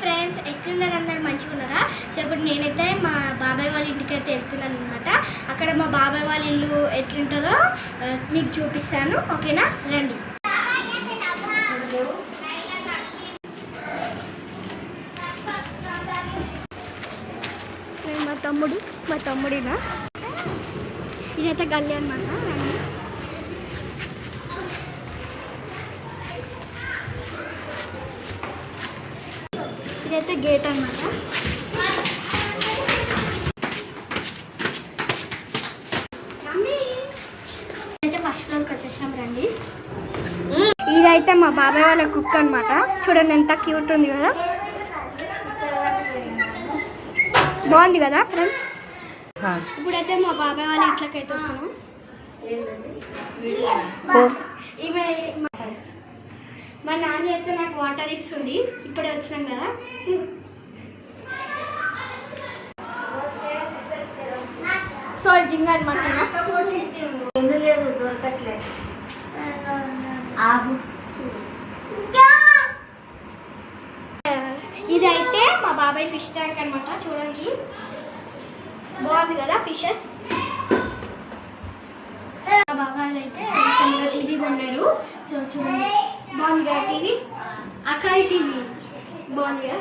Friends, ఎట్లున్నారు? అందరు మంచిగా ఉన్నారా? సో ఇప్పుడు నేనైతే మా బాబాయ్ వాళ్ళ ఇంటికి అయితే వెళ్తున్నాను అనమాట. అక్కడ మా బాబాయ్ వాళ్ళ ఇల్లు ఎట్లుంటుందో మీకు చూపిస్తాను, ఓకేనా? రండి. మా తమ్ముడినా ఇదైతే గల్లీ అనమాట. ఇదైతే గేట్ అనమాట. అయితే ఫస్ట్ ఫ్లోర్కి వచ్చేసాం, రండి. ఇదైతే మా బాబాయ్ వాళ్ళ కుక్ అనమాట. చూడండి ఎంత క్యూట్ ఉంది కదా, బాగుంది కదా ఫ్రెండ్స్. ఇప్పుడైతే మా బాబాయ్ వాళ్ళ ఇంట్లోకి అయితే వస్తున్నాం. ఈమె మా నాన్న అయితే నాకు వాటర్ ఇస్తుంది. ఇప్పుడే వచ్చినాం కదా. సో జింగ అనమాట. లేదు దొరకట్లేదు. ఇదైతే మా బాబాయ్ ఫిష్ ట్యాంక్ అనమాట. చూడండి బాగుంది కదా ఫిషెస్. మా బాబాయ్ అయితే టీవీ కొన్నారు. సో చూడండి బాగుంది కదా టీవీ. అకాయ్ టీవీ బాగుంది కదా.